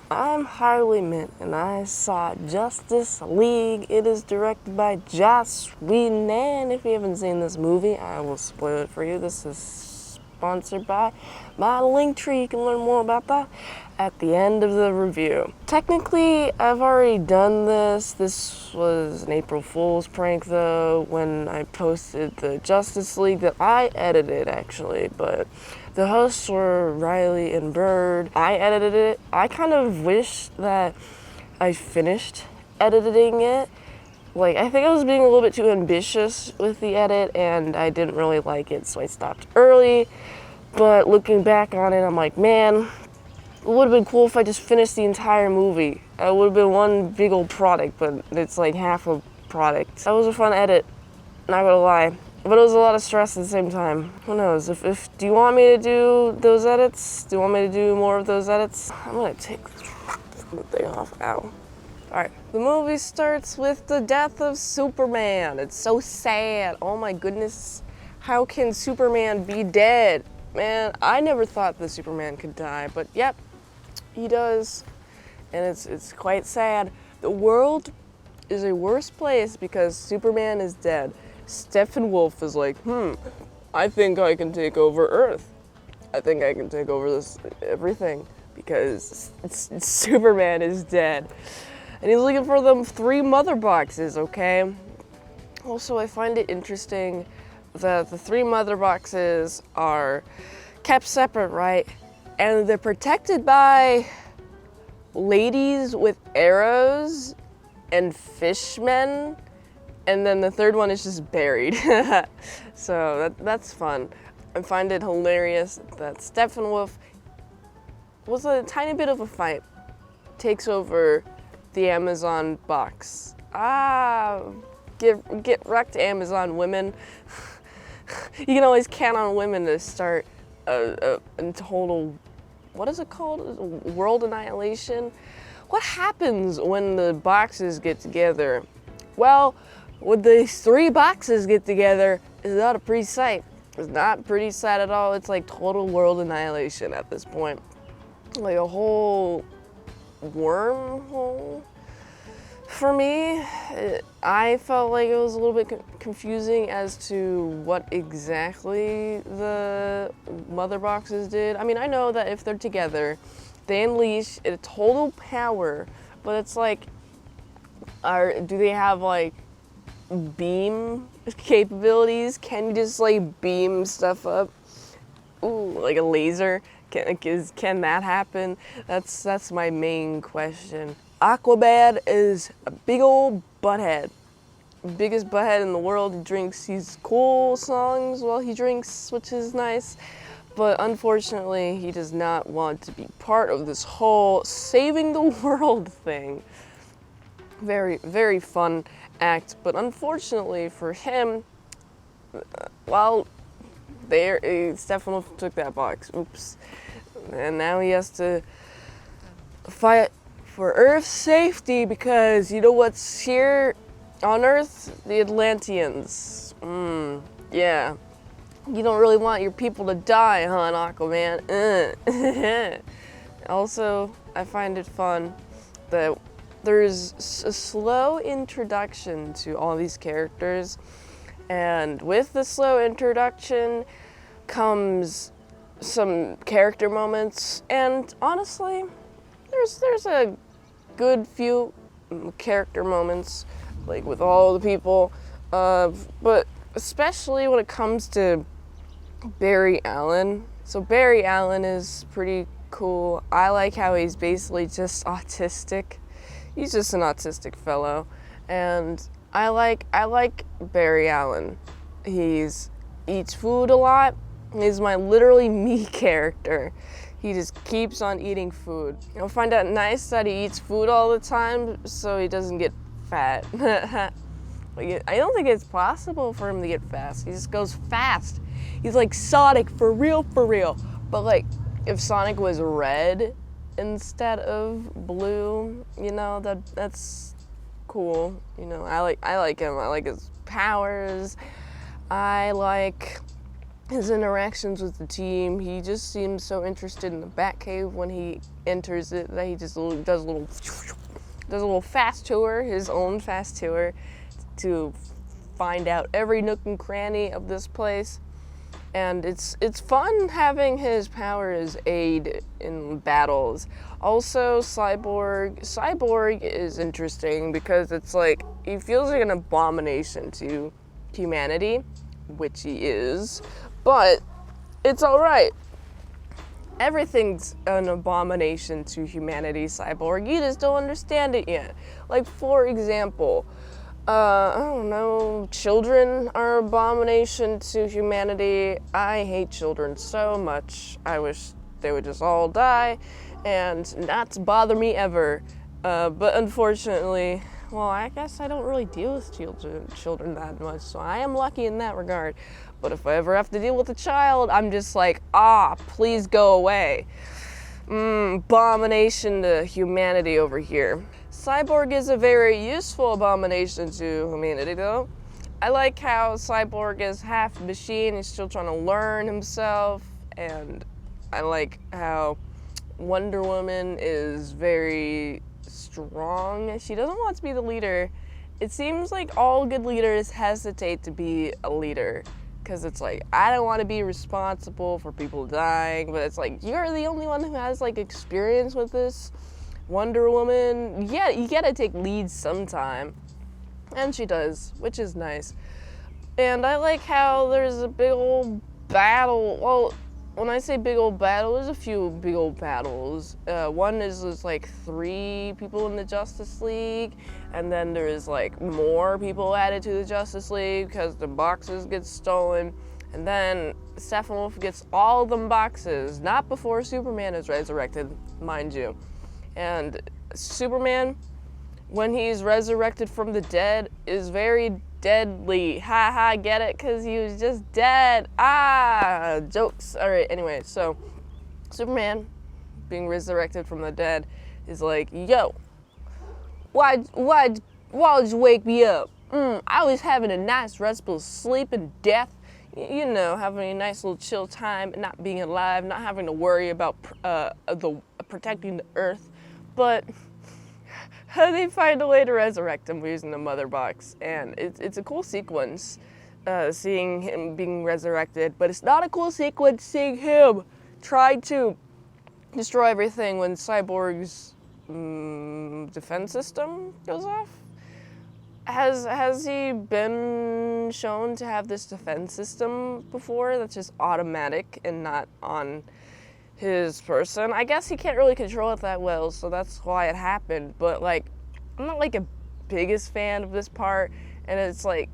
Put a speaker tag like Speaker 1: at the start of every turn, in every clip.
Speaker 1: I'm Harley Mint, and I saw Justice League. It is directed by Joss Whedon, and if you haven't seen this movie, I will spoil it for you. This is sponsored by my Linktree. You can learn more about that at the end of the review. Technically, I've already done this. This was an April Fool's prank, though, when I posted the Justice League that I edited, actually, but the hosts were Riley and Bird. I edited it. I kind of wish that I finished editing it. Like, I think I was being a little bit too ambitious with the edit, and I didn't really like it, so I stopped early. But looking back on it, I'm like, man, it would have been cool if I just finished the entire movie. It would have been one big old product, but it's like half a product. That was a fun edit, not gonna lie. But it was a lot of stress at the same time. Who knows? Do you want me to do those edits? Do you want me to do more of those edits? I'm gonna take this thing off. Ow. Alright. The movie starts with the death of Superman. It's so sad. Oh my goodness. How can Superman be dead? Man, I never thought that Superman could die, but yep, he does. And it's quite sad. The world is a worse place because Superman is dead. Steppenwolf is like, I think I can take over Earth. I think I can take over everything because Superman is dead. And he's looking for them 3 mother boxes, okay? Also, I find it interesting that the 3 mother boxes are kept separate, right? And they're protected by ladies with arrows and fishmen. And then the 3rd one is just buried. So that's fun. I find it hilarious that Steppenwolf was a tiny bit of a fight. Takes over the Amazon box. Get wrecked, Amazon women. You can always count on women to start a total, what is it called? World annihilation? What happens when the boxes get together? Well, when these 3 boxes get together, it's not a pretty sight. It's not a pretty sight at all. It's like total world annihilation at this point. Like a whole wormhole. For me, I felt like it was a little bit confusing as to what exactly the mother boxes did. I mean, I know that if they're together, they unleash a total power, but it's like, do they have like beam capabilities? Can you just like beam stuff up? Ooh, like a laser? Can that happen? That's my main question. Aquaman is a big old butthead. Biggest butthead in the world. He drinks these cool songs while he drinks, which is nice. But unfortunately, he does not want to be part of this whole saving the world thing. Very, very fun act, but unfortunately for him, well, Steppenwolf took that box. Oops. And now he has to fight for Earth's safety because you know what's here on Earth? The Atlanteans. Yeah. You don't really want your people to die, huh, Aquaman? Also, I find it fun that there's a slow introduction to all these characters, and with the slow introduction comes some character moments, and honestly, there's a good few character moments, like with all the people, but especially when it comes to Barry Allen. So Barry Allen is pretty cool. I like how he's basically just autistic. He's just an autistic fellow, and I like Barry Allen. He's eats food a lot. He's my literally me character. He just keeps on eating food. You'll find out nice that he eats food all the time so he doesn't get fat. I don't think it's possible for him to get fast. He just goes fast. He's like Sonic, for real. But like, if Sonic was red instead of blue, you know, that's cool. You know, I like him. I like his powers. I like his interactions with the team. He just seems so interested in the Batcave when he enters it, that he just does a little fast tour, his own fast tour, to find out every nook and cranny of this place. And it's fun having his powers aid in battles. Also, Cyborg is interesting because it's like, he feels like an abomination to humanity, which he is, but it's alright. Everything's an abomination to humanity, Cyborg. You just don't understand it yet. Like, for example, I don't know, children are an abomination to humanity. I hate children so much. I wish they would just all die and not bother me ever. But unfortunately, well, I guess I don't really deal with children that much, so I am lucky in that regard. But if I ever have to deal with a child, I'm just like, please go away. Abomination to humanity over here. Cyborg is a very useful abomination to humanity, though. I like how Cyborg is half machine, he's still trying to learn himself, and I like how Wonder Woman is very strong. She doesn't want to be the leader. It seems like all good leaders hesitate to be a leader, because it's like, I don't want to be responsible for people dying, but it's like, you're the only one who has like experience with this. Wonder Woman, yeah, you gotta take leads sometime. And she does, which is nice. And I like how there's a big old battle. Well, when I say big old battle, there's a few big old battles. One is there's like 3 people in the Justice League, and then there's like more people added to the Justice League because the boxes get stolen. And then Steppenwolf gets all of them boxes, not before Superman is resurrected, mind you. And Superman, when he's resurrected from the dead, is very deadly. Ha, get it? Because he was just dead. Jokes. Alright, anyway, so Superman, being resurrected from the dead, is like, yo, why'd you wake me up? I was having a nice restful sleep and death. You know, having a nice little chill time, not being alive, not having to worry about protecting the Earth. But they find a way to resurrect him using the mother box, and it's a cool sequence, seeing him being resurrected. But it's not a cool sequence seeing him try to destroy everything when Cyborg's defense system goes off. Has he been shown to have this defense system before that's just automatic and not on his person? I guess he can't really control it that well, so that's why it happened. But like, I'm not like a biggest fan of this part, and it's like,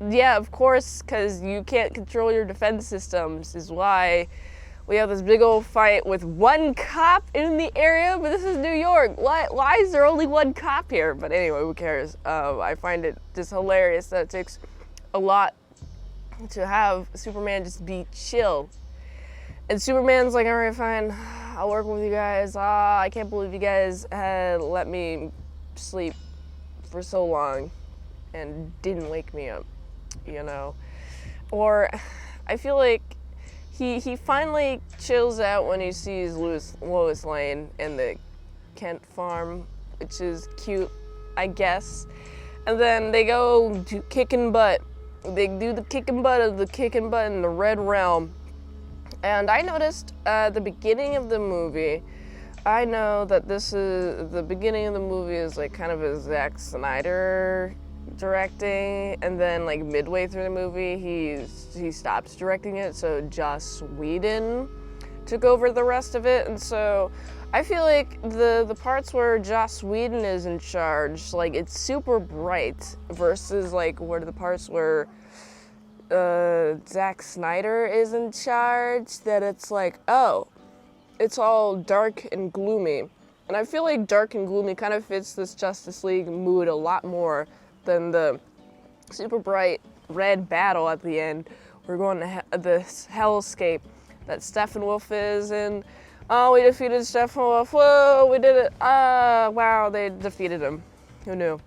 Speaker 1: yeah, of course, because you can't control your defense systems is why we have this big old fight with 1 cop in the area, but this is New York. Why is there only 1 cop here? But anyway, who cares? I find it just hilarious that it takes a lot to have Superman just be chill. And Superman's like, alright, fine, I'll work with you guys. I can't believe you guys had let me sleep for so long and didn't wake me up, you know? Or I feel like he finally chills out when he sees Lois Lane in the Kent farm, which is cute, I guess. And then they go to kicking butt. They do the kicking butt of the kicking butt in the Red Realm. And I noticed at the beginning of the movie, I know that the beginning of the movie is like kind of a Zack Snyder directing, and then like midway through the movie, he stops directing it, so Joss Whedon took over the rest of it. And so I feel like the parts where Joss Whedon is in charge, like it's super bright, versus like where the parts where Zack Snyder is in charge, that it's like, oh, it's all dark and gloomy. And I feel like dark and gloomy kind of fits this Justice League mood a lot more than the super bright red battle at the end. We're going to this hellscape that Steppenwolf is in. Oh, we defeated Steppenwolf. Whoa, we did it. Wow, they defeated him. Who knew?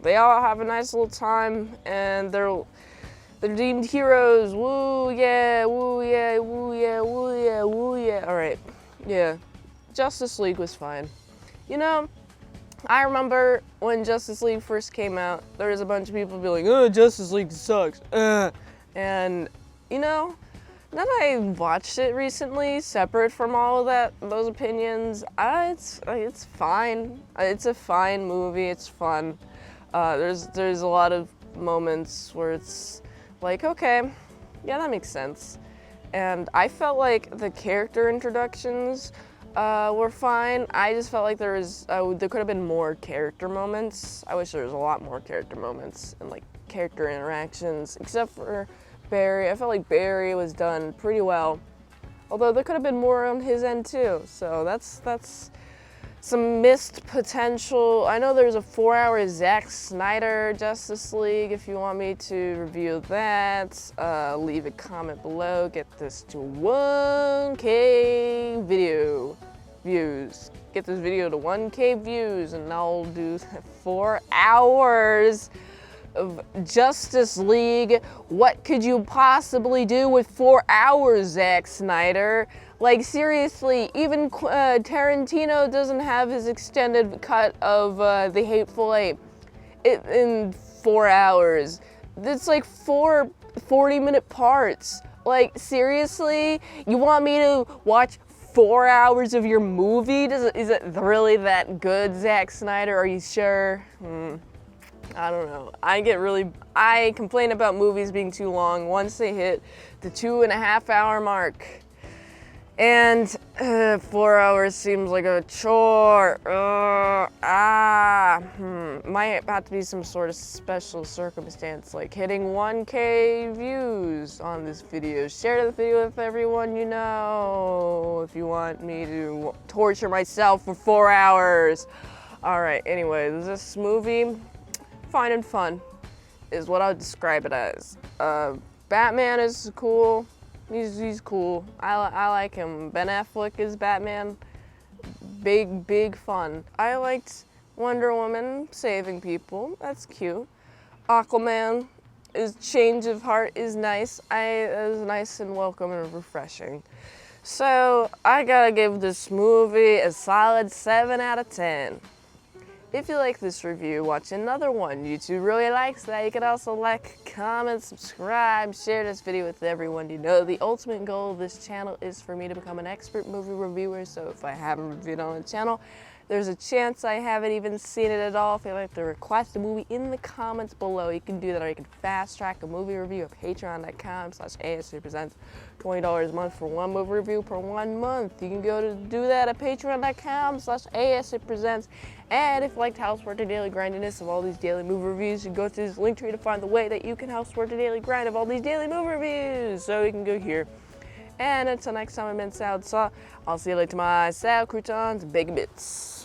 Speaker 1: They all have a nice little time, and they're deemed heroes. Woo, yeah, woo, yeah, woo, yeah, woo, yeah, woo, yeah. All right, yeah. Justice League was fine. You know, I remember when Justice League first came out, there was a bunch of people being like, oh, Justice League sucks. And, you know, now that I watched it recently, separate from all of those opinions, it's fine. It's a fine movie. It's fun. There's a lot of moments where it's like, okay, yeah, that makes sense. And I felt like the character introductions were fine. I just felt like there could have been more character moments. I wish there was a lot more character moments and like character interactions, except for Barry. I felt like Barry was done pretty well, although there could have been more on his end too. So that's some missed potential. I know there's a 4-hour Zack Snyder Justice League. If you want me to review that, leave a comment below. Get this to 1K video views. Get this video to 1K views, and I'll do 4 hours of Justice League. What could you possibly do with 4 hours, Zack Snyder? Like, seriously, even Tarantino doesn't have his extended cut of The Hateful Eight in 4 hours. It's like 4 40-minute parts. Like, seriously? You want me to watch 4 hours of your movie? Is it really that good, Zack Snyder? Are you sure? I don't know. I complain about movies being too long once they hit the 2.5-hour mark. And 4 hours seems like a chore. Might have to be some sort of special circumstance, like hitting 1K views on this video. Share the video with everyone you know if you want me to torture myself for 4 hours. Alright, anyway, this movie, fine and fun, is what I would describe it as. Batman is cool. He's cool. I like him. Ben Affleck is Batman. Big fun. I liked Wonder Woman saving people. That's cute. Aquaman, his change of heart is nice. It was nice and welcome and refreshing. So I gotta give this movie a solid 7 out of 10. If you like this review, watch another one YouTube really likes that. You can also like, comment, subscribe, share this video with everyone you know. The ultimate goal of this channel is for me to become an expert movie reviewer, so if I haven't reviewed on the channel, there's a chance I haven't even seen it at all. If you'd like to request a movie in the comments below, you can do that, or you can fast track a movie review at patreon.com/ASEPresents. $20 a month for one movie review per 1 month. You can go to do that at patreon.com/ASEPresents. And if you like to help support the daily grindiness of all these daily movie reviews, you can go to this link tree to find the way that you can help support the daily grind of all these daily movie reviews. So you can go here. And until next time, I'm mint salad. I'll see you later, my salad croutons and bacon bits.